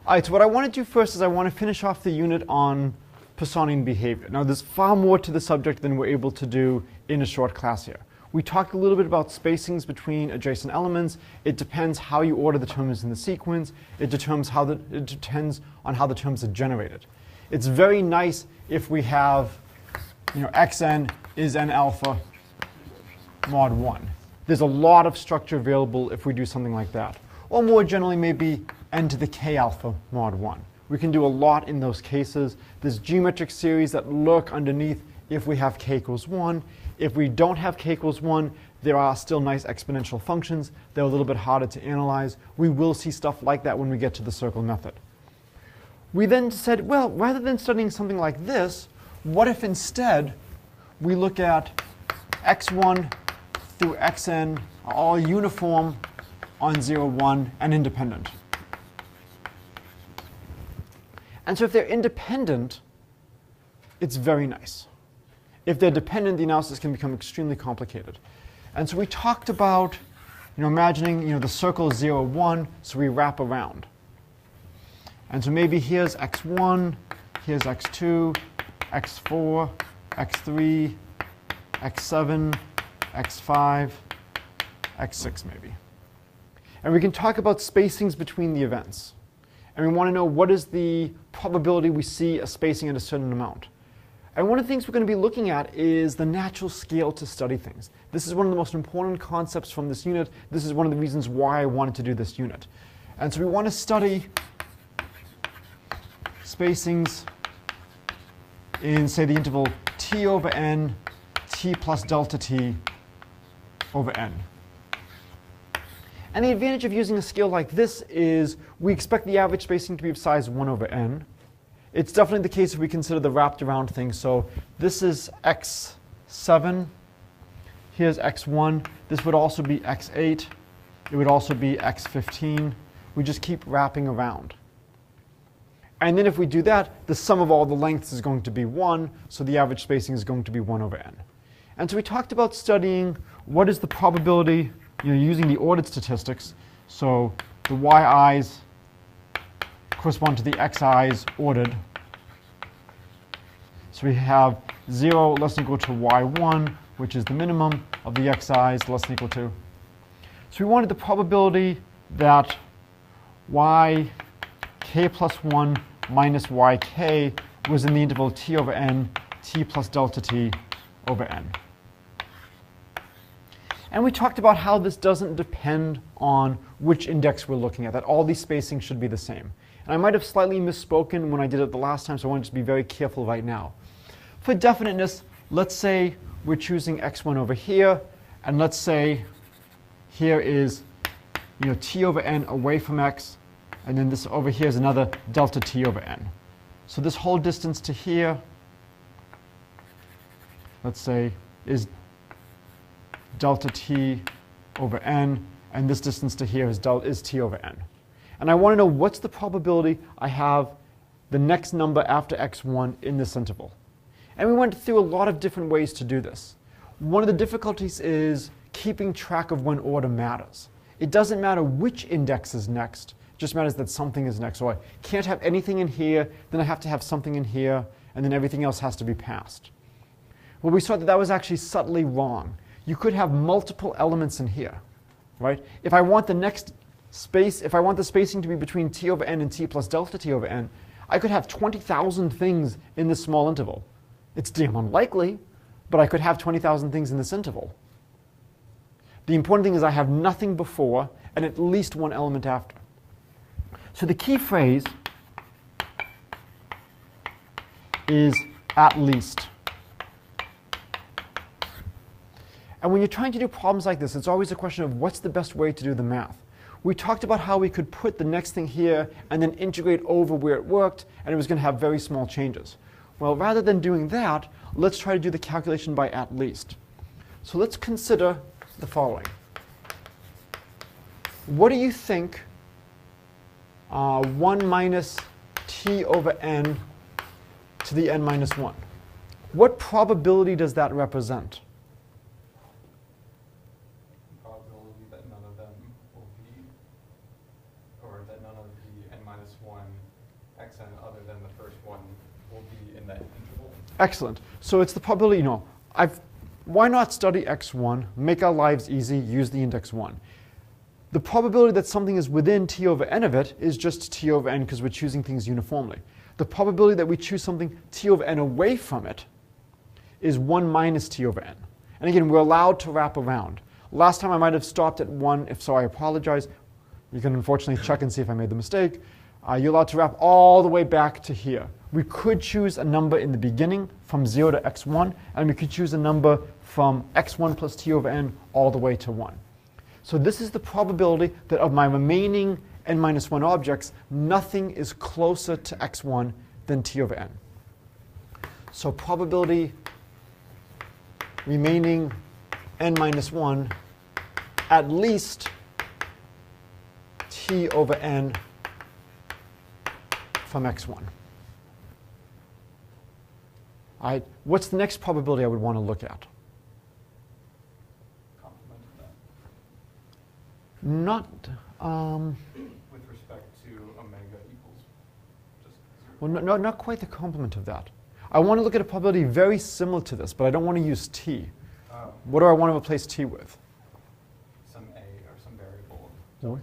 All right, so what I want to do first is I want to finish off the unit on Poissonian behavior. Now, there's far more to the subject than we're able to do in a short class here. We talked a little bit about spacings between adjacent elements. It depends how you order the terms in the sequence. It depends on how the terms are generated. It's very nice if we have, xn is n alpha mod 1. There's a lot of structure available if we do something like that. Or more generally, maybe n to the k alpha mod 1. We can do a lot in those cases. There's geometric series that lurk underneath if we have k equals 1. If we don't have k equals 1, there are still nice exponential functions. They're a little bit harder to analyze. We will see stuff like that when we get to the circle method. We then said, well, rather than studying something like this, what if instead we look at x1 through xn are all uniform on 0, 1, and independent? And so if they're independent, it's very nice. If they're dependent, the analysis can become extremely complicated. And so we talked about imagining the circle is 0, 1, so we wrap around. And so maybe here's x1, here's x2, x4, x3, x7, x5, x6 maybe. And we can talk about spacings between the events. And we want to know what is the probability we see a spacing at a certain amount. And one of the things we're going to be looking at is the natural scale to study things. This is one of the most important concepts from this unit. This is one of the reasons why I wanted to do this unit. And so we want to study spacings in, say, the interval t over n, t plus delta t over n. And the advantage of using a scale like this is we expect the average spacing to be of size 1 over n. It's definitely the case if we consider the wrapped around thing. So this is x7. Here's x1. This would also be x8. It would also be x15. We just keep wrapping around. And then if we do that, the sum of all the lengths is going to be 1. So the average spacing is going to be 1 over n. And so we talked about studying what is the probability using the ordered statistics. So the yi's correspond to the xi's ordered. So we have 0 less than or equal to y1, which is the minimum of the xi's less than or equal to. So we wanted the probability that yk plus 1 minus yk was in the interval t over n, t plus delta t over n. And we talked about how this doesn't depend on which index we're looking at, that all these spacings should be the same. And I might have slightly misspoken when I did it the last time, so I want to just be very careful right now. For definiteness, let's say we're choosing x1 over here, and let's say here is t over n away from x, and then this over here is another delta t over n. So this whole distance to here, let's say, is delta t over n, and this distance to here is t over n. And I want to know what's the probability I have the next number after x1 in this interval. And we went through a lot of different ways to do this. One of the difficulties is keeping track of when order matters. It doesn't matter which index is next, it just matters that something is next. So I can't have anything in here, then I have to have something in here, and then everything else has to be passed. Well, we saw that that was actually subtly wrong. You could have multiple elements in here, right? If I want the next space, if I want the spacing to be between t over n and t plus delta t over n, I could have 20,000 things in this small interval. It's damn unlikely, but I could have 20,000 things in this interval. The important thing is I have nothing before and at least one element after. So the key phrase is at least. And when you're trying to do problems like this, it's always a question of what's the best way to do the math. We talked about how we could put the next thing here and then integrate over where it worked, and it was going to have very small changes. Well, rather than doing that, let's try to do the calculation by at least. So let's consider the following. What do you think 1 minus t over n to the n minus 1? What probability does that represent? Probability that none of them will be, or that none of the n minus minus 1 xn other than the first one will be in that interval. Excellent. So it's the probability, why not study x1, make our lives easy, use the index 1. The probability that something is within t over n of it is just t over n because we're choosing things uniformly. The probability that we choose something t over n away from it is 1 minus t over n. And again, we're allowed to wrap around. Last time I might have stopped at 1. If so, I apologize. You can unfortunately check and see if I made the mistake. You're allowed to wrap all the way back to here. We could choose a number in the beginning from 0 to x1, and we could choose a number from x1 plus t over n all the way to 1. So this is the probability that of my remaining n minus 1 objects, nothing is closer to x1 than t over n. So probability remaining n minus 1 at least t over n from x1. All right, what's the next probability I would want to look at? Complement of that. Not, With respect to omega equals just 0. well, not quite the complement of that. I want to look at a probability very similar to this, but I don't want to use t. What do I want to replace t with? Some a or some variable. What?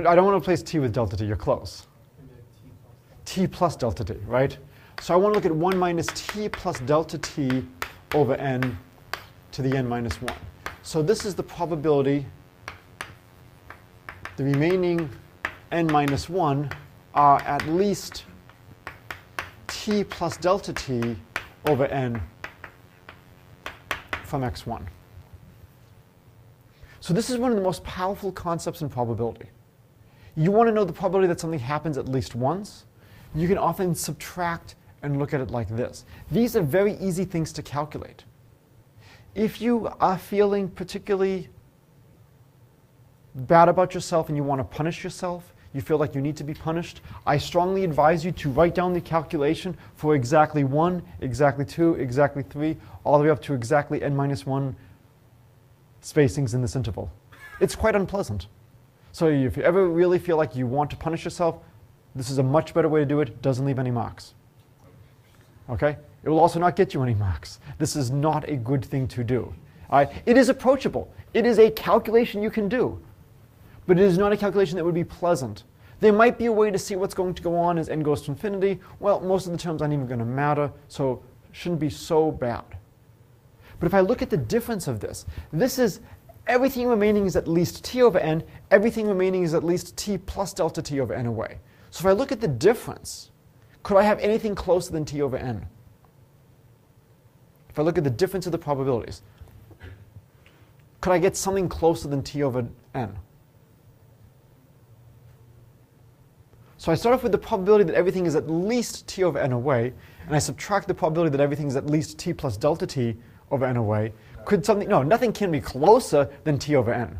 I don't want to replace t with delta t. You're close. T plus delta t, right? So I want to look at 1 minus t plus delta t over n to the n minus 1. So this is the probability the remaining n minus 1 are at least t plus delta t over n from x1. So this is one of the most powerful concepts in probability. You want to know the probability that something happens at least once. You can often subtract and look at it like this. These are very easy things to calculate. If you are feeling particularly bad about yourself and you want to punish yourself, you feel like you need to be punished, I strongly advise you to write down the calculation for exactly 1, exactly 2, exactly 3, all the way up to exactly n minus 1 spacings in this interval. It's quite unpleasant. So if you ever really feel like you want to punish yourself, this is a much better way to do it. Doesn't leave any marks. Okay? It will also not get you any marks. This is not a good thing to do. It is approachable. It is a calculation you can do. But it is not a calculation that would be pleasant. There might be a way to see what's going to go on as n goes to infinity. Well, most of the terms aren't even going to matter, so it shouldn't be so bad. But if I look at the difference of this, this is everything remaining is at least t over n. Everything remaining is at least t plus delta t over n away. So if I look at the difference, could I have anything closer than t over n? If I look at the difference of the probabilities, could I get something closer than t over n? So I start off with the probability that everything is at least t over n away, and I subtract the probability that everything is at least t plus delta t over n away. Could something, no, nothing can be closer than t over n.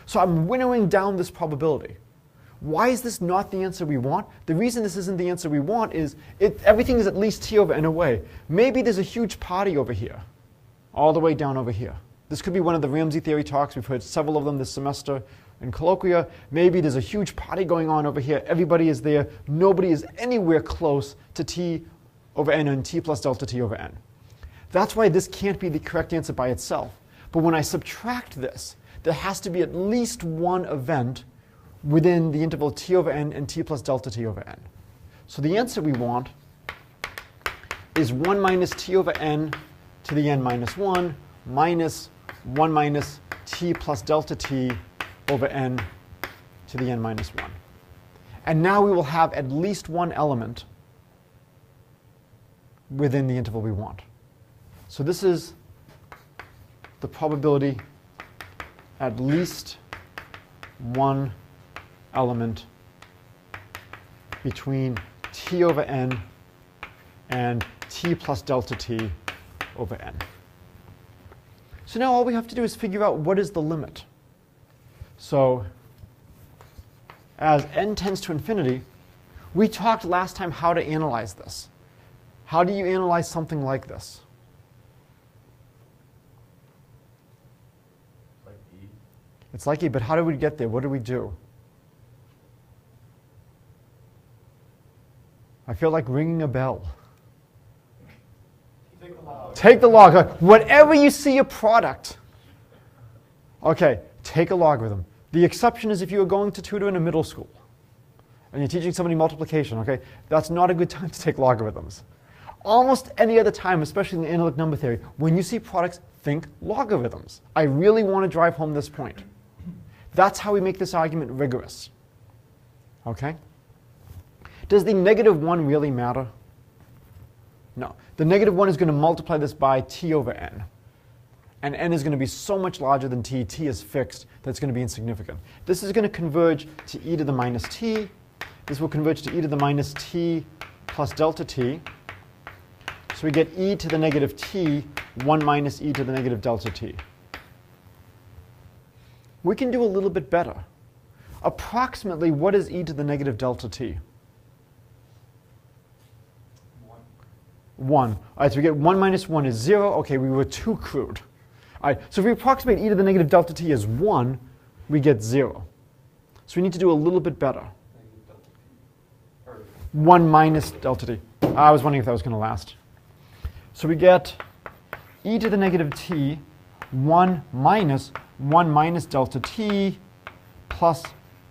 So I'm winnowing down this probability. Why is this not the answer we want? The reason this isn't the answer we want is everything is at least t over n away. Maybe there's a huge party over here, all the way down over here. This could be one of the Ramsey theory talks. We've heard several of them this semester in colloquia. Maybe there's a huge party going on over here. Everybody is there. Nobody is anywhere close to t over n and t plus delta t over n. That's why this can't be the correct answer by itself. But when I subtract this, there has to be at least one event within the interval t over n and t plus delta t over n. So the answer we want is 1 minus t over n to the n minus 1 minus 1 minus t plus delta t over n to the n minus 1. And now we will have at least one element within the interval we want. So this is the probability at least one element between t over n and t plus delta t over n. So now all we have to do is figure out what is the limit. So as n tends to infinity, we talked last time how to analyze this. How do you analyze something like this? Like E. It's like E, but how do we get there? What do we do? I feel like ringing a bell. Take the log. Take the log. Whatever you see a product, okay, take a logarithm. The exception is if you are going to tutor in a middle school and you're teaching somebody multiplication, okay? That's not a good time to take logarithms. Almost any other time, especially in the analytic number theory, when you see products, think logarithms. I really want to drive home this point. That's how we make this argument rigorous. Okay? Does the -1 really matter? No. The -1 is going to multiply this by t over n. And n is going to be so much larger than t. T is fixed. That's going to be insignificant. This is going to converge to e to the minus t. This will converge to e to the minus t plus delta t. So we get e to the negative t, 1 minus e to the negative delta t. We can do a little bit better. Approximately, what is e to the negative delta t? 1. All right, so we get 1 minus 1 is 0. OK, we were too crude. All right, so if we approximate e to the negative delta t as 1, we get 0. So we need to do a little bit better. 1 minus delta t. I was wondering if that was going to last. So we get e to the negative t, 1 minus delta t plus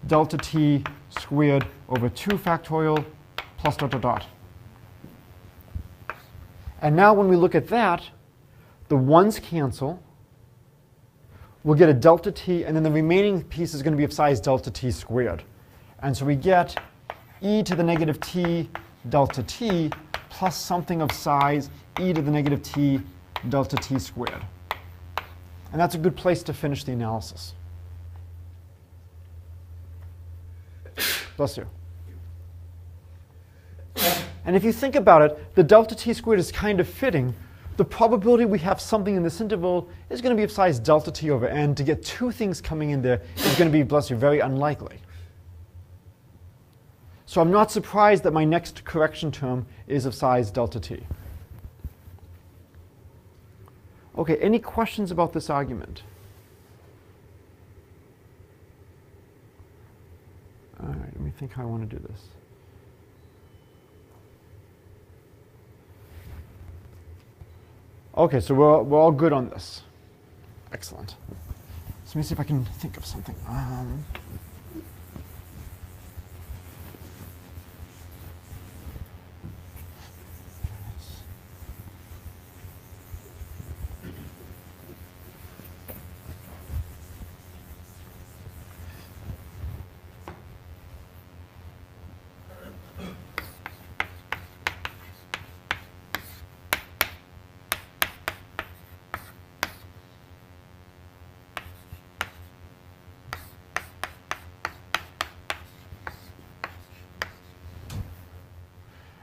delta t squared over 2 factorial plus dot dot dot. And now when we look at that, the 1's cancel. We'll get a delta t, and then the remaining piece is going to be of size delta t squared. And so we get e to the negative t delta t plus something of size e to the negative t delta t squared. And that's a good place to finish the analysis. Bless you. And if you think about it, the delta t squared is kind of fitting. The probability we have something in this interval is going to be of size delta t over n. To get two things coming in there is going to be, bless you, very unlikely. So I'm not surprised that my next correction term is of size delta t. OK, any questions about this argument? All right, let me think how I want to do this. OK, so we're all good on this. Excellent. So let me see if I can think of something.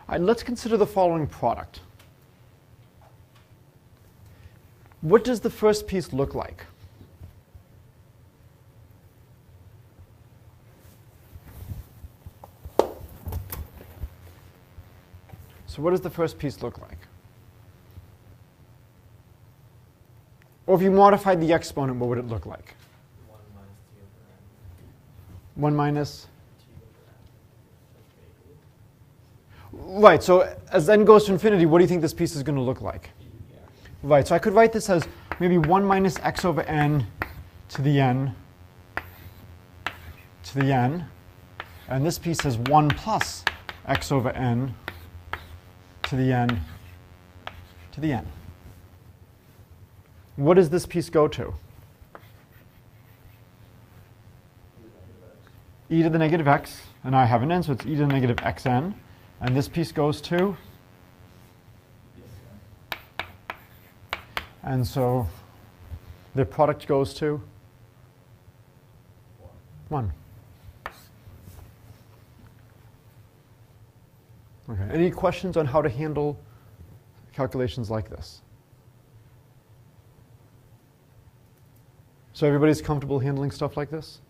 All right, let's consider the following product. What does the first piece look like? So what does the first piece look like? Or if you modified the exponent, what would it look like? 1 minus? Right, so as n goes to infinity, what do you think this piece is going to look like? Yeah. Right, so I could write this as maybe 1 minus x over n to the n to the n. And this piece is 1 plus x over n to the n to the n. What does this piece go to? E to the negative x. And I have an n, so it's e to the negative xn. And this piece goes to? And so the product goes to? 1. Okay. Any questions on how to handle calculations like this? So everybody's comfortable handling stuff like this?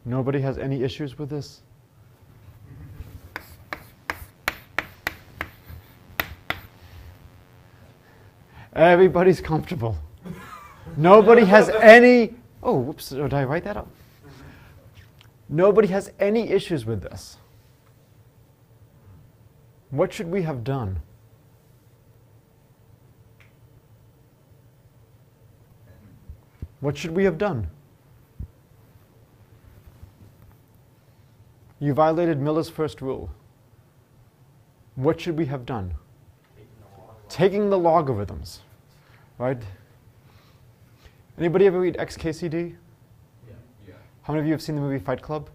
Nobody has any issues with this? Everybody's comfortable. Nobody has any, oh, whoops, did I write that up? Nobody has any issues with this. What should we have done? What should we have done? You violated Miller's first rule. What should we have done? Taking the logarithms, right? Anybody ever read XKCD? Yeah. How many of you have seen the movie Fight Club?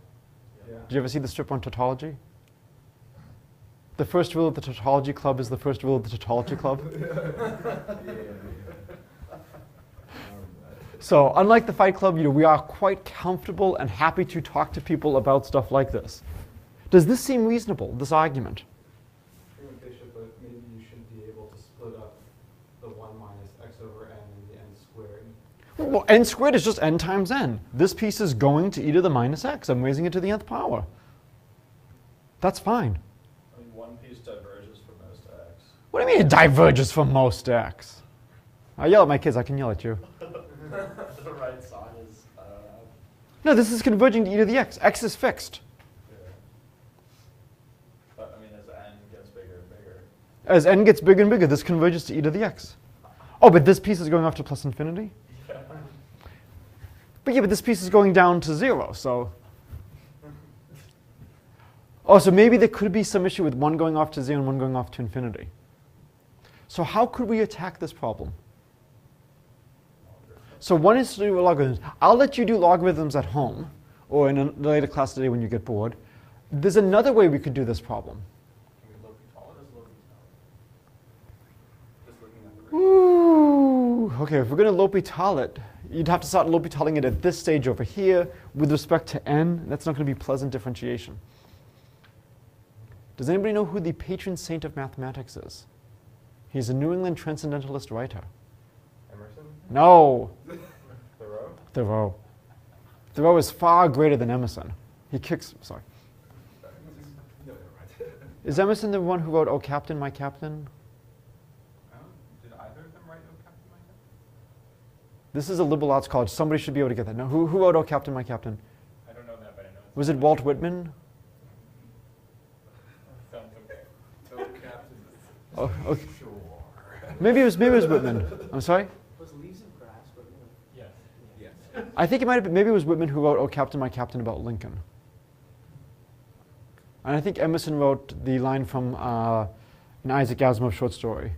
Yeah. Did you ever see the strip on tautology? The first rule of the tautology club is the first rule of the tautology club. So unlike the Fight Club, we are quite comfortable and happy to talk to people about stuff like this. Does this seem reasonable, this argument? They should, but maybe you should be able to split up the 1 minus x over n and the n squared. Well, n squared is just n times n. This piece is going to e to the minus x. I'm raising it to the nth power. That's fine. I mean, one piece diverges from most x. What do you mean it diverges from most x? I yell at my kids. I can yell at you. The right side is, No, this is converging to e to the x. X is fixed. yeah. But I mean, as n gets bigger and bigger. As n gets bigger and bigger, this converges to e to the x. Oh, but this piece is going off to plus infinity? Yeah. But this piece is going down to 0, so... Oh, so maybe there could be some issue with one going off to 0 and one going off to infinity. So how could we attack this problem? So one is to do logarithms. I'll let you do logarithms at home, or in a later class today when you get bored. There's another way we could do this problem. Can we L'Hopital it? Just looking at the ratio. Ooh, okay, if we're going to L'Hopital it, you'd have to start L'Hopitaling it at this stage over here with respect to n. That's not going to be pleasant differentiation. Does anybody know who the patron saint of mathematics is? He's a New England transcendentalist writer. Emerson? No, Thoreau? Thoreau. Thoreau is far greater than Emerson. He kicks, sorry. No, never mind. Is Emerson the one who wrote, "Oh, Captain, my Captain"? Did either of them write O Captain, My Captain? This is a liberal arts college. Somebody should be able to get that. No, who wrote "Oh, Captain, my Captain"? I don't know that, but I know it's Was it Walt Whitman? sounds okay. O Captain. Oh, okay. Sure. Maybe it was Whitman. I'm sorry? Was Leaves of Grass Whitman? Yes. Yes. I think it might have been, maybe it was Whitman who wrote "Oh, Captain, my Captain" about Lincoln. And I think Emerson wrote the line from an Isaac Asimov short story,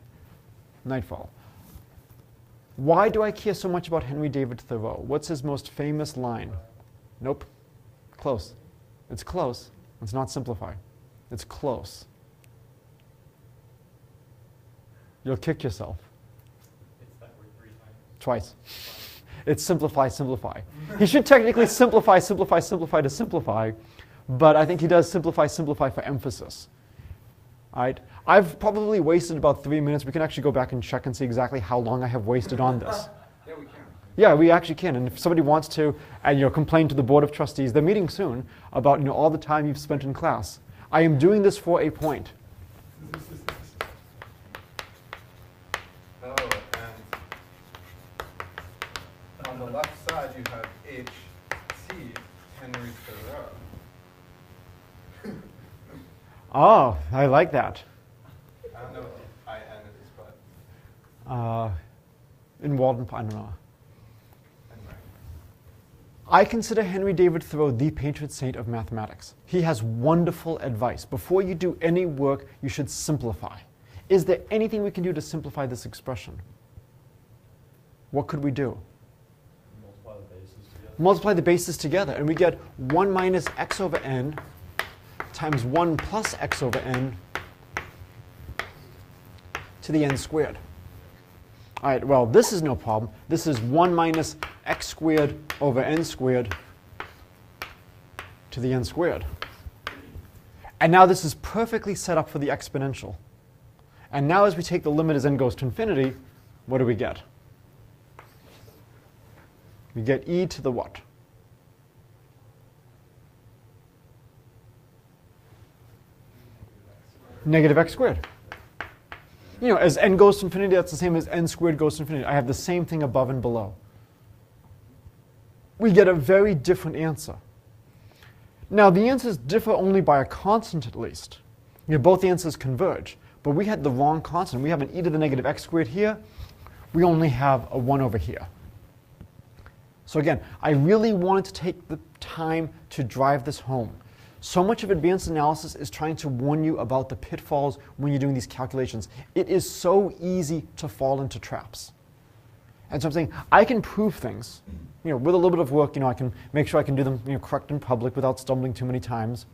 Nightfall. Why do I care so much about Henry David Thoreau? What's his most famous line? Nope. Close. It's close. It's not simplify. It's close. You'll kick yourself. It's that word 3 times. Twice. It's simplify, simplify. He should technically simplify, simplify, simplify to simplify, but I think he does simplify, simplify for emphasis. All right? I've probably wasted about 3 minutes. We can actually go back and check and see exactly how long I have wasted on this. Yeah, we can. Yeah, we actually can. And if somebody wants to, and complain to the Board of Trustees, they're meeting soon, about all the time you've spent in class. I am doing this for a point. Oh, and on the left side you have H.C. Henry Thoreau. Oh, I like that. I don't know what I-N is, but In Walden, I don't know. anyway. I consider Henry David Thoreau the patron saint of mathematics. He has wonderful advice. Before you do any work, you should simplify. Is there anything we can do to simplify this expression? What could we do? Multiply the bases together. Multiply the bases together, and we get 1 minus x over n times 1 plus x over n to the n squared. All right, well, this is no problem. This is 1 minus x squared over n squared to the n squared. And now this is perfectly set up for the exponential. And now as we take the limit as n goes to infinity, what do we get? We get e to the what? Negative x squared. As n goes to infinity, that's the same as n squared goes to infinity. I have the same thing above and below. We get a very different answer. Now, the answers differ only by a constant at least. Both the answers converge, but we had the wrong constant. We have an e to the negative x squared here. We only have a 1 over here. So again, I really wanted to take the time to drive this home. So much of advanced analysis is trying to warn you about the pitfalls when you're doing these calculations. It is so easy to fall into traps. And so I'm saying I can prove things, with a little bit of work. I can make sure I can do them, correct in public without stumbling too many times.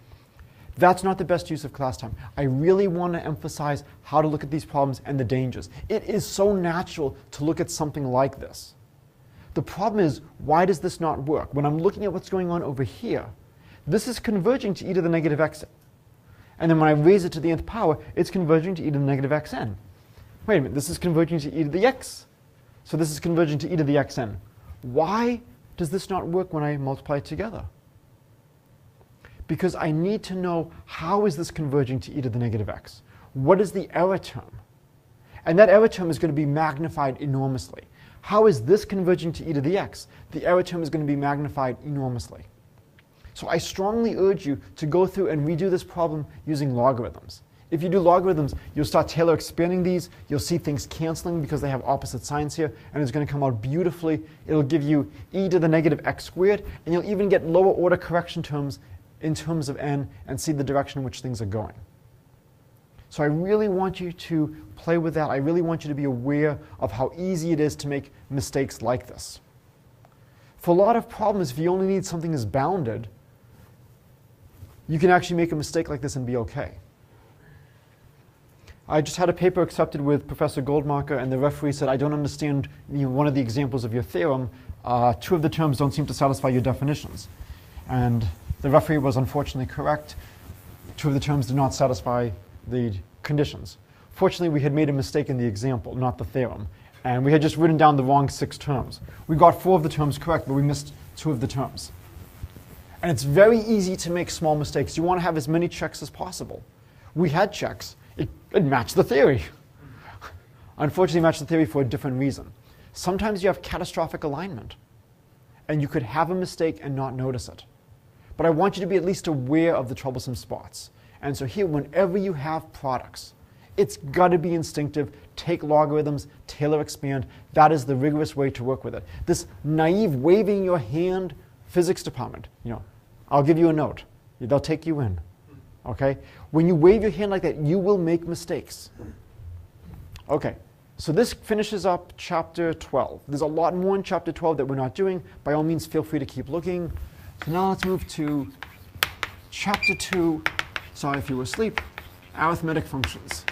That's not the best use of class time. I really want to emphasize how to look at these problems and the dangers. It is so natural to look at something like this. The problem is, why does this not work? When I'm looking at what's going on over here, this is converging to e to the negative x. And then when I raise it to the nth power, it's converging to e to the negative xn. Wait a minute, this is converging to e to the x. So this is converging to e to the xn. Why does this not work when I multiply it together? Because I need to know, how is this converging to e to the negative x? What is the error term? And that error term is going to be magnified enormously. How is this converging to e to the x? The error term is going to be magnified enormously. So I strongly urge you to go through and redo this problem using logarithms. If you do logarithms, you'll start Taylor expanding these. You'll see things canceling because they have opposite signs here, and it's going to come out beautifully. It'll give you e to the negative x squared, and you'll even get lower order correction terms in terms of n and see the direction in which things are going. So I really want you to play with that. I really want you to be aware of how easy it is to make mistakes like this. For a lot of problems, if you only need something that's bounded, you can actually make a mistake like this and be okay. I just had a paper accepted with Professor Goldmacher, and the referee said, I don't understand one of the examples of your theorem. 2 of the terms don't seem to satisfy your definitions. And the referee was unfortunately correct. 2 of the terms did not satisfy the conditions. Fortunately, we had made a mistake in the example, not the theorem. And we had just written down the wrong 6 terms. We got 4 of the terms correct, but we missed 2 of the terms. And it's very easy to make small mistakes. You want to have as many checks as possible. We had checks. It matched the theory. Unfortunately, it matched the theory for a different reason. Sometimes you have catastrophic alignment, and you could have a mistake and not notice it. But I want you to be at least aware of the troublesome spots. And so here, whenever you have products, it's got to be instinctive. Take logarithms, Taylor expand. That is the rigorous way to work with it. This naive waving your hand physics department, I'll give you a note. They'll take you in. Okay? When you wave your hand like that, you will make mistakes. Okay, so this finishes up chapter 12. There's a lot more in chapter 12 that we're not doing. By all means, feel free to keep looking. So now let's move to chapter 2. Sorry if you were asleep. Arithmetic functions.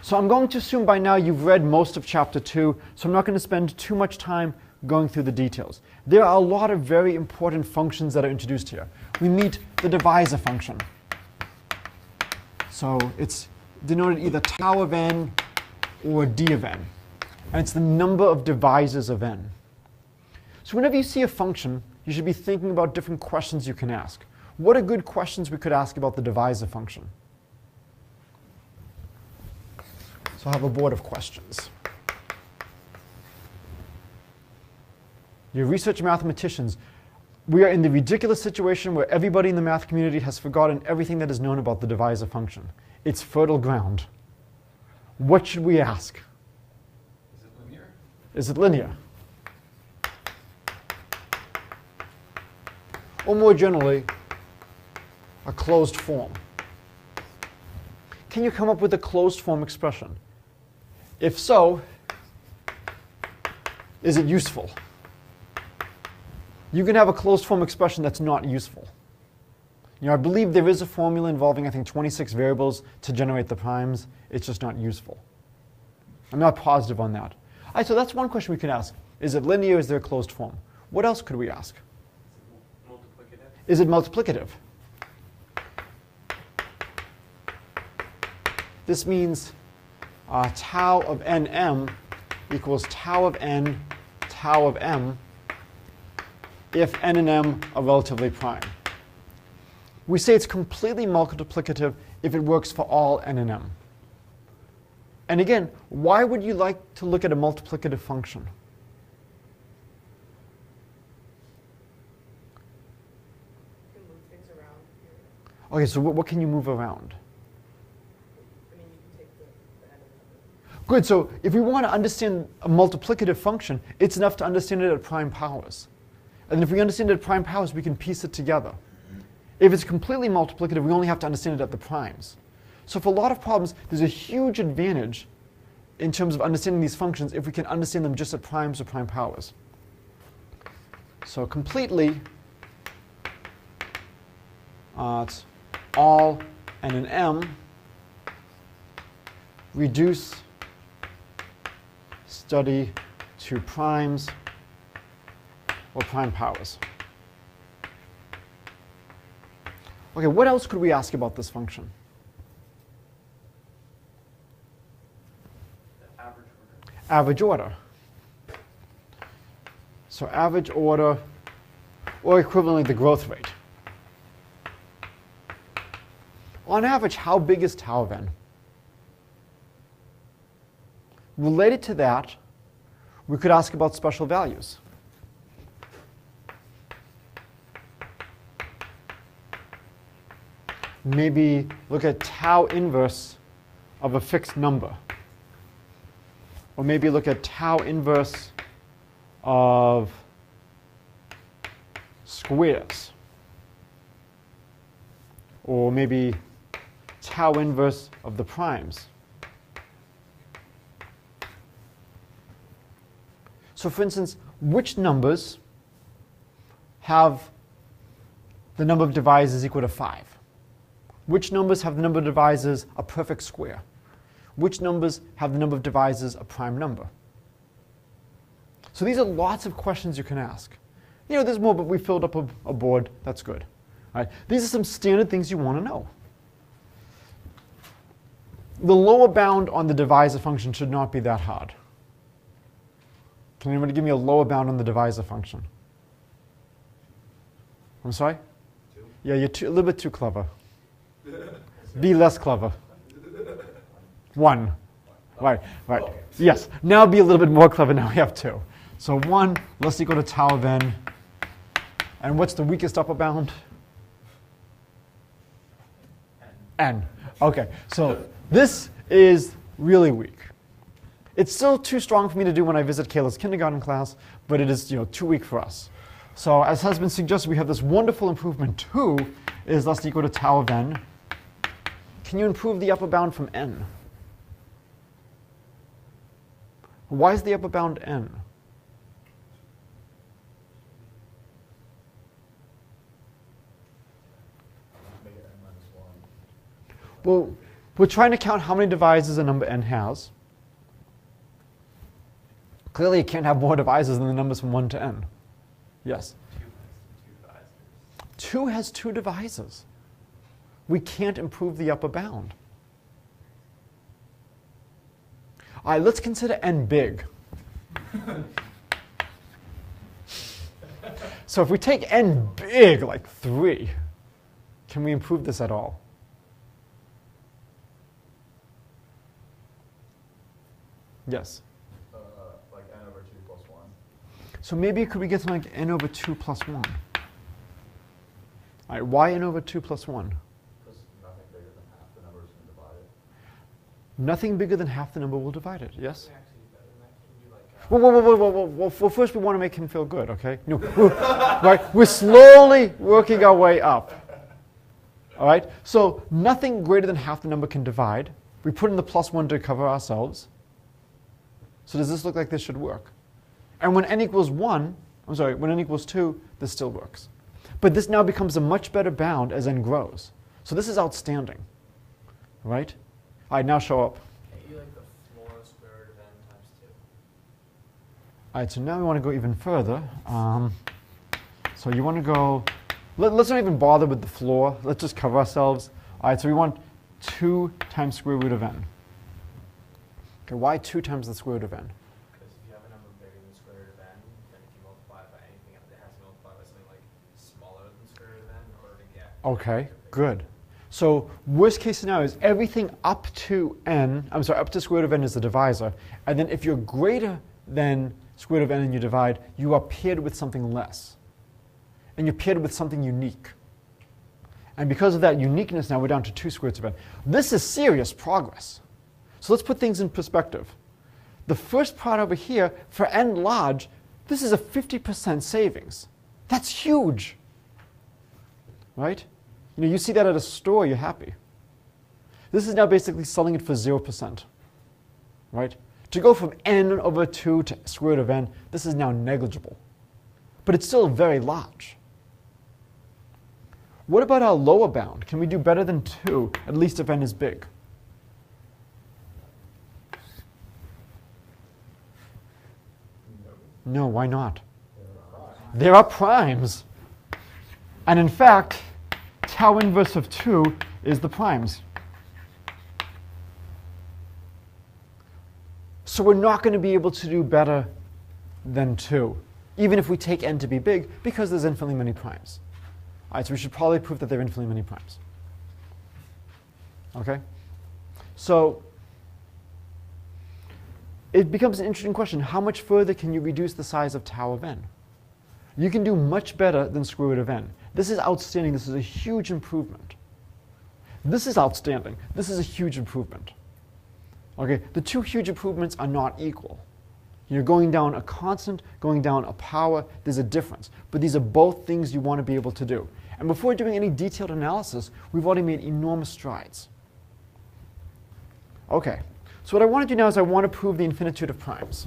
So I'm going to assume by now you've read most of chapter 2, so I'm not going to spend too much time going through the details. There are a lot of very important functions that are introduced here. We meet the divisor function. So it's denoted either tau of n or d of n. And it's the number of divisors of n. So whenever you see a function, you should be thinking about different questions you can ask. What are good questions we could ask about the divisor function? So I have a board of questions. You're research mathematicians. We are in the ridiculous situation where everybody in the math community has forgotten everything that is known about the divisor function. It's fertile ground. What should we ask? Is it linear? Is it linear? Or more generally, a closed form. Can you come up with a closed form expression? If so, is it useful? You can have a closed form expression that's not useful. I believe there is a formula involving, I think, 26 variables to generate the primes. It's just not useful. I'm not positive on that. All right, so that's one question we can ask. Is it linear? Is there a closed form? What else could we ask? Multiplicative. Is it multiplicative? This means tau of nm equals tau of n, tau of m, if n and m are relatively prime. We say it's completely multiplicative if it works for all n and m. And again, why would you like to look at a multiplicative function? Okay, so what can you move around? I mean, you can take the end of the number. Good, so if we want to understand a multiplicative function, it's enough to understand it at prime powers. And if we understand it at prime powers, we can piece it together. If it's completely multiplicative, we only have to understand it at the primes. So for a lot of problems, there's a huge advantage in terms of understanding these functions if we can understand them just at primes or prime powers. So completely, it's all n and m, reduce, study to primes or prime powers. Okay, what else could we ask about this function? The average order. Average order. So average order, or equivalently the growth rate. On average, how big is tau then? Related to that, we could ask about special values. Maybe look at tau inverse of a fixed number. Or maybe look at tau inverse of squares. Or maybe tau inverse of the primes. So for instance, which numbers have the number of divisors equal to 5? Which numbers have the number of divisors a perfect square? Which numbers have the number of divisors a prime number? So these are lots of questions you can ask. You know, there's more, but we filled up a board. That's good. All right. These are some standard things you want to know. The lower bound on the divisor function should not be that hard. Can anybody give me a lower bound on the divisor function? I'm sorry? 2. Yeah, you're a little bit too clever. Be less clever. 1. Right. Yes. Now be a little bit more clever. Now we have 2. So 1 less equal to tau of n. And what's the weakest upper bound? N. Okay. So this is really weak. It's still too strong for me to do when I visit Kayla's kindergarten class, but it is, too weak for us. So as has been suggested, we have this wonderful improvement. 2 is less than equal to tau of n. Can you improve the upper bound from n? Why is the upper bound n? Make it n-1. Well, we're trying to count how many divisors a number n has. Clearly, it can't have more divisors than the numbers from 1 to n. Yes? 2 has 2 divisors. We can't improve the upper bound. All right, let's consider n big. So if we take n big, like 3, can we improve this at all? Yes? Like n over 2 plus 1. So maybe could we get something like n over 2 plus 1? All right, why n over 2 plus 1? Because nothing bigger than half the number is going to divide it. Nothing bigger than half the number will divide it, yes? Actually, better than that, can you like... Well, first we want to make him feel good, okay? No, we're slowly working our way up. All right? So nothing greater than half the number can divide. We put in the plus 1 to cover ourselves. So does this look like this should work? And when n equals 1, when n equals 2, this still works. But this now becomes a much better bound as n grows. So this is outstanding. Right? All right, now show up. You like the floor square root of n times 2. All right, so now we want to go even further. So you want to go, let's not even bother with the floor. Let's just cover ourselves. All right, so we want 2 times square root of n. Okay, why 2 times the square root of n? Because if you have a number bigger than the square root of n, then if you multiply it by anything, it has to multiply by something like smaller than the square root of n in order to get... Okay, good. So worst case scenario is everything up to n, up to square root of n is the divisor. And then if you're greater than square root of n and you divide, you are paired with something less. And you're paired with something unique. And because of that uniqueness, now we're down to 2 square roots of n. This is serious progress. So let's put things in perspective. The first part over here, for n large, this is a 50% savings. That's huge, right? You know, you see that at a store, you're happy. This is now basically selling it for 0%, right? To go from n over 2 to square root of n, this is now negligible. But it's still very large. What about our lower bound? Can we do better than 2, at least if n is big? No, why not? There are primes. And in fact, tau inverse of 2 is the primes. So we're not going to be able to do better than 2, even if we take n to be big, because there's infinitely many primes. All right, so we should probably prove that there are infinitely many primes. Okay? So it becomes an interesting question. How much further can you reduce the size of tau of n? You can do much better than square root of n. This is outstanding. This is a huge improvement. This is outstanding. This is a huge improvement. Okay, the 2 huge improvements are not equal. You're going down a constant, going down a power, there's a difference. But these are both things you want to be able to do. And before doing any detailed analysis, we've already made enormous strides. Okay, so what I want to do now is I want to prove the infinitude of primes.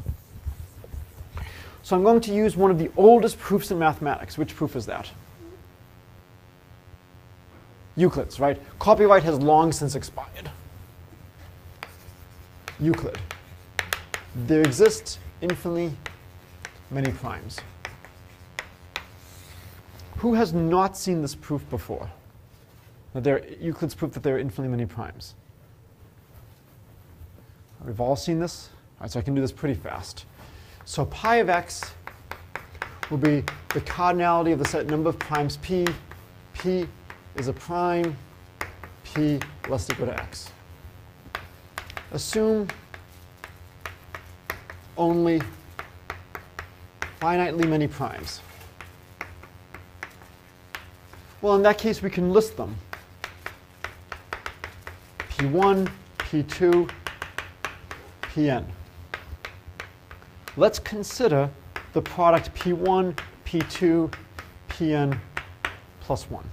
So I'm going to use one of the oldest proofs in mathematics. Which proof is that? Euclid's, right? Copyright has long since expired. Euclid. There exist infinitely many primes. Who has not seen this proof before? Euclid's proof that there are infinitely many primes. We've all seen this. All right, so I can do this pretty fast. So pi of x will be the cardinality of the set number of primes p. P is a prime, p less than or equal to x. Assume only finitely many primes. Well, in that case, we can list them. P1, P2, Pn. Let's consider the product P1, P2, Pn plus 1.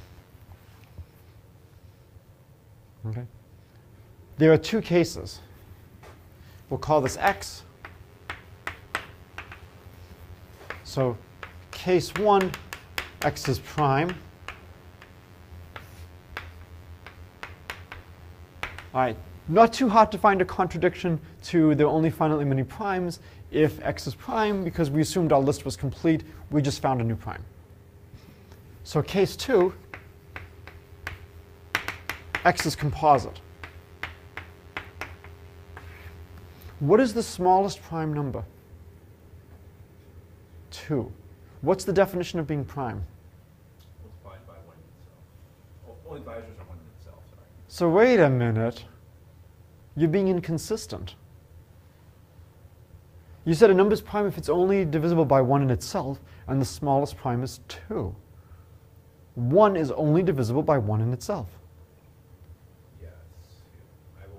Okay. There are 2 cases. We'll call this x. So case 1, x is prime. All right, not too hard to find a contradiction to there are only finitely many primes if x is prime, because we assumed our list was complete. We just found a new prime. So case 2, x is composite. What is the smallest prime number? 2. What's the definition of being prime? Multiplied by 1 in itself. Only divisors are 1 in itself, sorry. So wait a minute. You're being inconsistent. You said a number is prime if it's only divisible by 1 in itself, and the smallest prime is 2. 1 is only divisible by 1 in itself. Yes. I've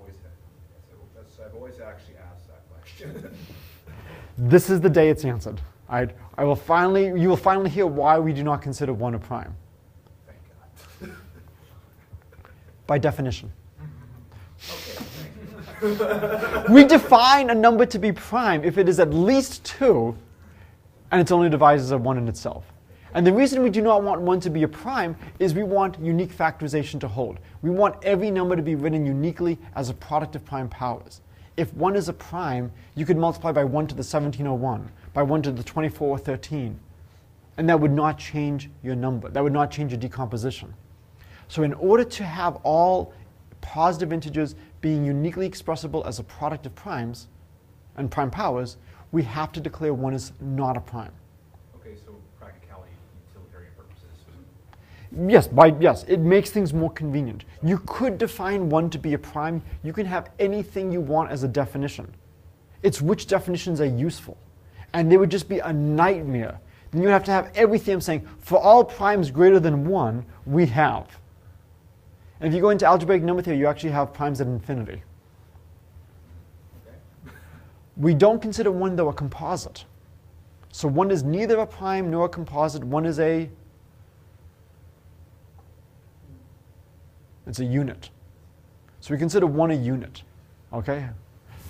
always actually asked that question. This is the day it's answered. You will finally hear why we do not consider 1 a prime. Thank God. By definition. Okay, thank you. We define a number to be prime if it is at least 2 and it's only divisors of 1 in itself. And the reason we do not want 1 to be a prime is we want unique factorization to hold. We want every number to be written uniquely as a product of prime powers. If 1 is a prime, you could multiply by 1 to the 1701, by 1 to the 2413, and that would not change your number. That would not change your decomposition. So in order to have all positive integers being uniquely expressible as a product of primes and prime powers, we have to declare 1 is not a prime. Okay, so practicality, utilitarian purposes. Yes, it makes things more convenient. You could define 1 to be a prime. You can have anything you want as a definition. It's which definitions are useful. And they would just be a nightmare. Then you have to have everything I'm saying. For all primes greater than 1, we have. And if you go into algebraic number theory, you actually have primes at infinity. Okay. We don't consider 1, though, a composite. So 1 is neither a prime nor a composite. 1 is it's a unit. So we consider 1 a unit. Okay?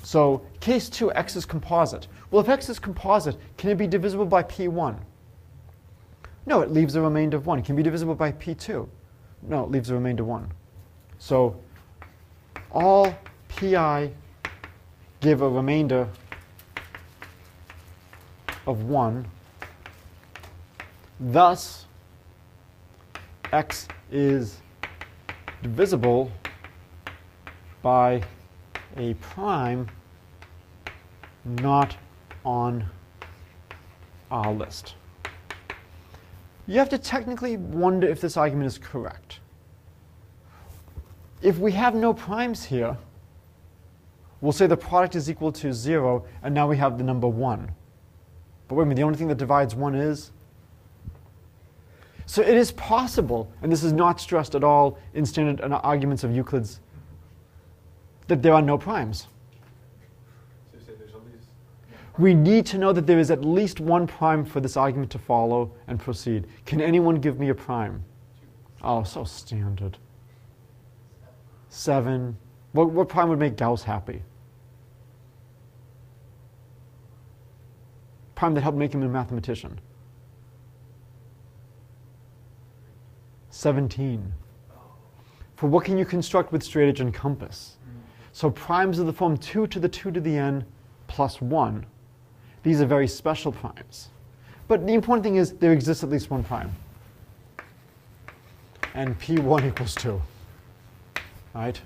So case 2, x is composite. Well, if x is composite, can it be divisible by p1? No, it leaves a remainder of 1. Can it be divisible by p2? No, it leaves a remainder 1. So all pi give a remainder of 1. Thus, x is divisible by a prime not on our list. You have to technically wonder if this argument is correct. If we have no primes here, we'll say the product is equal to 0, and now we have the number 1. But wait a minute, the only thing that divides 1 is? So it is possible, and this is not stressed at all in standard arguments of Euclid's, that there are no primes. So you say there's at least We need to know that there is at least one prime for this argument to follow and proceed. Can anyone give me a prime? Oh, so standard. 7. What prime would make Gauss happy? Prime that helped make him a mathematician. 17. For what can you construct with straightedge and compass? So primes of the form 2 to the 2 to the n plus 1. These are very special primes. But the important thing is there exists at least one prime. And p1 equals 2. Right?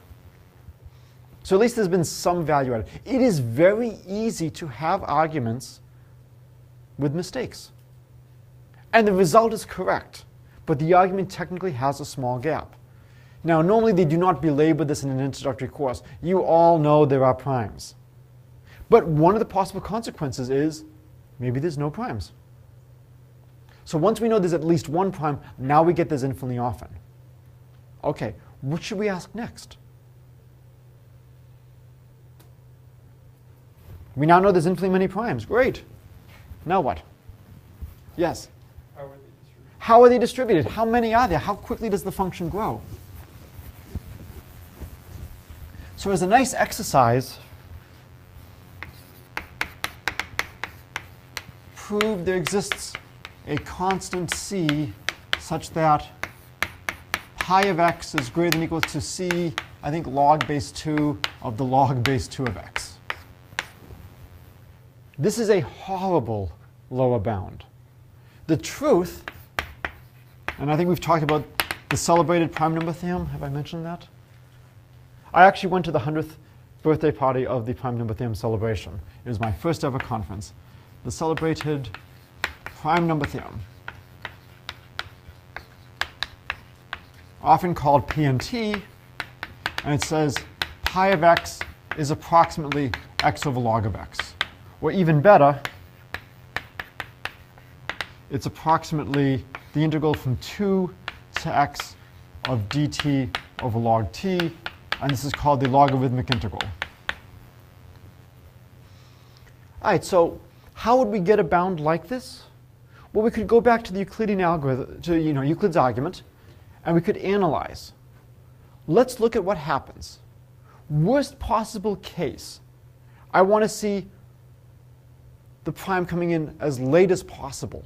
So at least there's been some value added. It is very easy to have arguments with mistakes. And the result is correct. But the argument technically has a small gap. Now, normally they do not belabor this in an introductory course. You all know there are primes. But one of the possible consequences is maybe there's no primes. So once we know there's at least one prime, now we get this infinitely often. Okay, what should we ask next? We now know there's infinitely many primes. Great. Now what? Yes? How are they distributed? How are they distributed? How many are there? How quickly does the function grow? So as a nice exercise, prove there exists a constant c such that pi of x is greater than or equal to c, I think, log base 2 of the log base 2 of x. This is a horrible lower bound. The truth, and I think we've talked about the celebrated prime number theorem. Have I mentioned that? I actually went to the 100th birthday party of the prime number theorem celebration. It was my first ever conference. The celebrated prime number theorem, often called PNT, and it says pi of x is approximately x over log of x. Or even better, it's approximately the integral from 2 to x of dt over log t, and this is called the logarithmic integral. All right, so how would we get a bound like this? Well, we could go back to the Euclidean algorithm, to Euclid's argument, and we could analyze. Let's look at what happens. Worst possible case, I want to see the prime coming in as late as possible.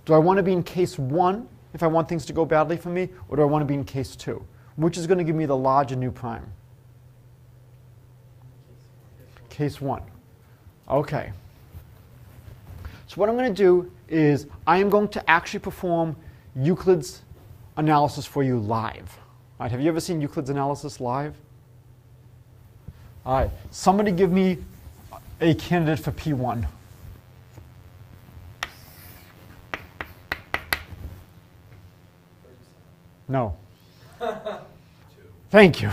Do I want to be in case 1 if I want things to go badly for me, or do I want to be in case 2? Which is going to give me the larger new prime? Case 1. Okay. So what I'm going to do is I am going to actually perform Euclid's analysis for you live. All right, have you ever seen Euclid's analysis live? All right, somebody give me a candidate for P1. No. Thank you.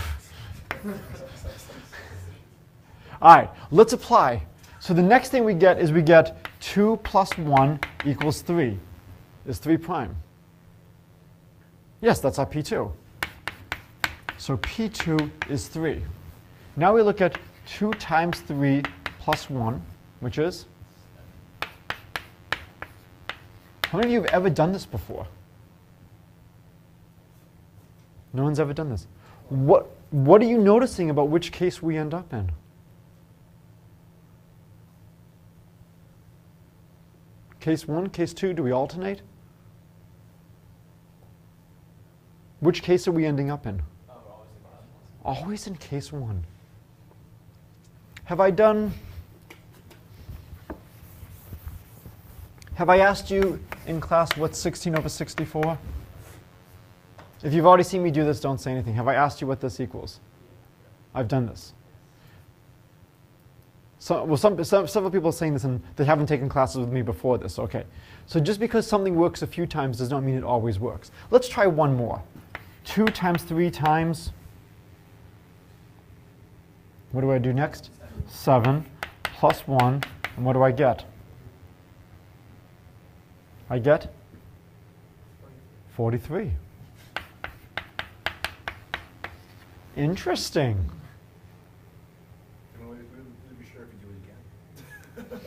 All right, let's apply. So the next thing we get is we get 2 plus 1 equals 3. Is 3 prime? Yes, that's our P2. So P2 is 3. Now we look at 2 times 3 plus 1, which is? How many of you have ever done this before? No one's ever done this. What are you noticing about which case we end up in? Case 1, case 2, do we alternate? Which case are we ending up in? Always in case 1. Have I asked you in class what's 16 over 64? If you've already seen me do this, don't say anything. Have I asked you what this equals? I've done this. Several people are saying this and they haven't taken classes with me before this. Okay. So just because something works a few times does not mean it always works. Let's try one more. 2 times 3 times, what do I do next? 7 plus 1, and what do I get? I get 43. Interesting. We'll be sure if we do it again.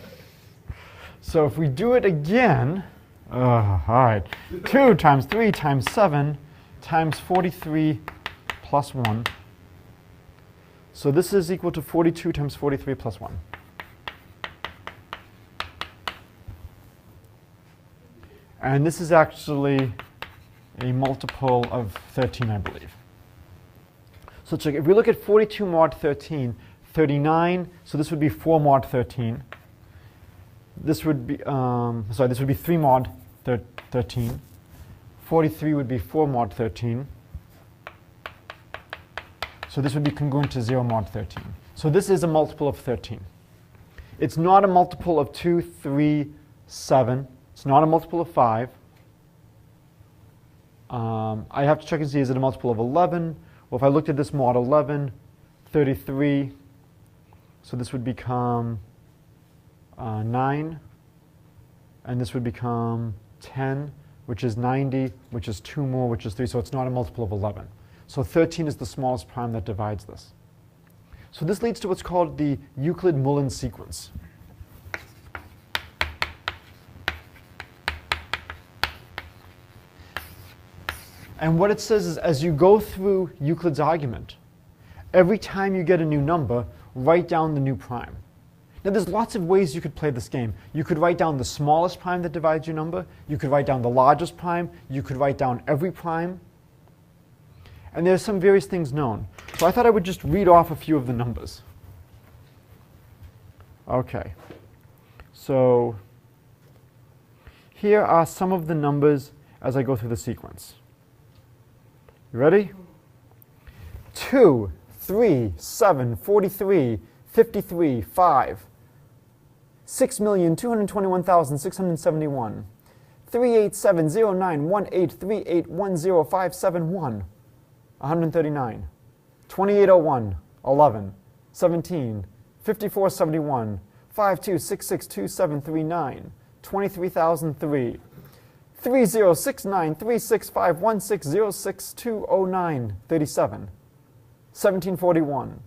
So if we do it again, all right, 2 times 3 times 7 times 43 plus 1. So this is equal to 42 times 43 plus 1. And this is actually a multiple of 13, I believe. So check, if we look at 42 mod 13, 39, so this would be 4 mod 13. This would be, this would be 3 mod 13. 43 would be 4 mod 13. So this would be congruent to 0 mod 13. So this is a multiple of 13. It's not a multiple of 2, 3, 7. It's not a multiple of 5. I have to check and see, is it a multiple of 11? Well, if I looked at this mod 11, 33, so this would become 9. And this would become 10, which is 90, which is 2 more, which is 3. So it's not a multiple of 11. So 13 is the smallest prime that divides this. So this leads to what's called the Euclid-Mullen sequence. And what it says is, as you go through Euclid's argument, every time you get a new number, write down the new prime. Now there's lots of ways you could play this game. You could write down the smallest prime that divides your number. You could write down the largest prime. You could write down every prime. And there's some various things known. So I thought I would just read off a few of the numbers. Okay. So here are some of the numbers as I go through the sequence. You ready? 2, 3, 7, 43, 53, 5, 6,221,671, 3870918381057 139, 2801, 11, 17, 5471, 52662739, 23,003, 30693651606209 37, 1741.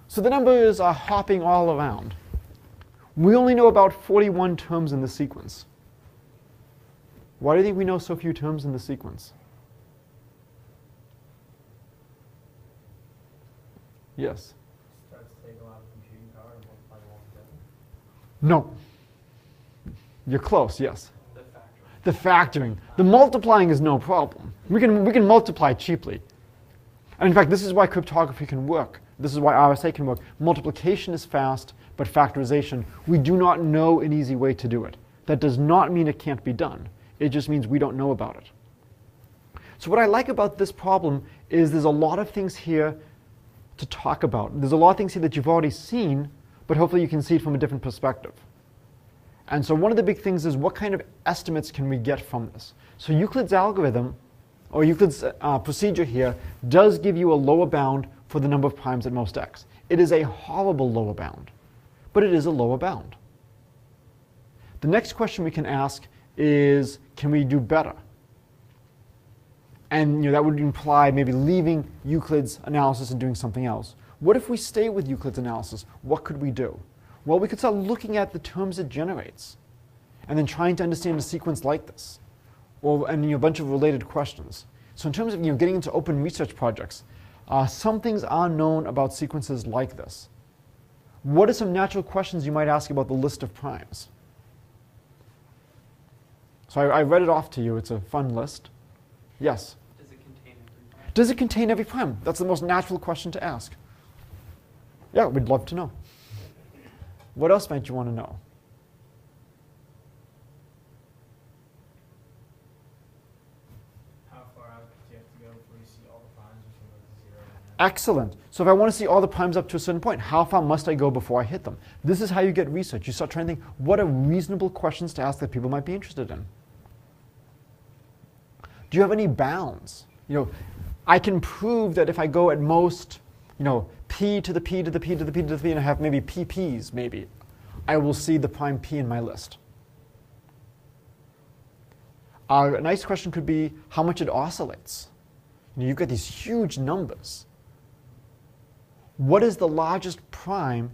So the numbers are hopping all around. We only know about 41 terms in the sequence. Why do you think we know so few terms in the sequence? Yes? Starts to take a lot of computing power to multiply them all together. No. You're close, yes. The factoring. The factoring. The multiplying is no problem. We can multiply cheaply. And in fact, this is why cryptography can work. This is why RSA can work. Multiplication is fast, but factorization, we do not know an easy way to do it. That does not mean it can't be done. It just means we don't know about it. So what I like about this problem is there's a lot of things here to talk about. There's a lot of things here that you've already seen, but hopefully you can see it from a different perspective. And so one of the big things is, what kind of estimates can we get from this? So Euclid's algorithm, or Euclid's procedure here, does give you a lower bound for the number of primes at most x. It is a horrible lower bound, but it is a lower bound. The next question we can ask is, can we do better? And that would imply maybe leaving Euclid's analysis and doing something else. What if we stay with Euclid's analysis? What could we do? Well, we could start looking at the terms it generates and then trying to understand a sequence like this, and a bunch of related questions. So in terms of getting into open research projects, some things are known about sequences like this. What are some natural questions you might ask about the list of primes? So I read it off to you. It's a fun list. Yes? Does it contain every prime? Does it contain every prime? That's the most natural question to ask. Yeah, we'd love to know. What else might you want to know? How far out do you have to go before you see all the primes between like 0 and 9? Excellent. So if I want to see all the primes up to a certain point, how far must I go before I hit them? This is how you get research. You start trying to think, what are reasonable questions to ask that people might be interested in? Do you have any bounds? I can prove that if I go at most, p to the p to the p to the p to the p, and I have maybe pp's, maybe, I will see the prime p in my list. A nice question could be how much it oscillates. You've got these huge numbers. What is the largest prime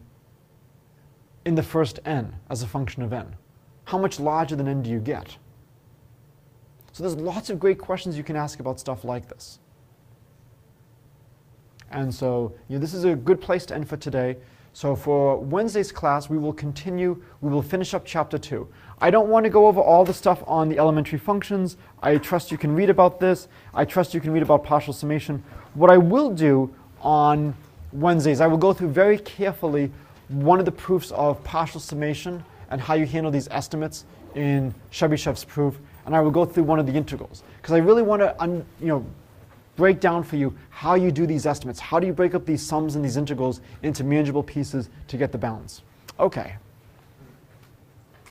in the first n as a function of n? How much larger than n do you get? So there's lots of great questions you can ask about stuff like this. And so this is a good place to end for today. So for Wednesday's class, we will finish up chapter 2. I don't want to go over all the stuff on the elementary functions. I trust you can read about this. I trust you can read about partial summation. What I will do on Wednesdays, I will go through very carefully one of the proofs of partial summation and how you handle these estimates in Chebyshev's proof. And I will go through one of the integrals, because I really want to break down for you how you do these estimates. How do you break up these sums and these integrals into manageable pieces to get the balance? Okay.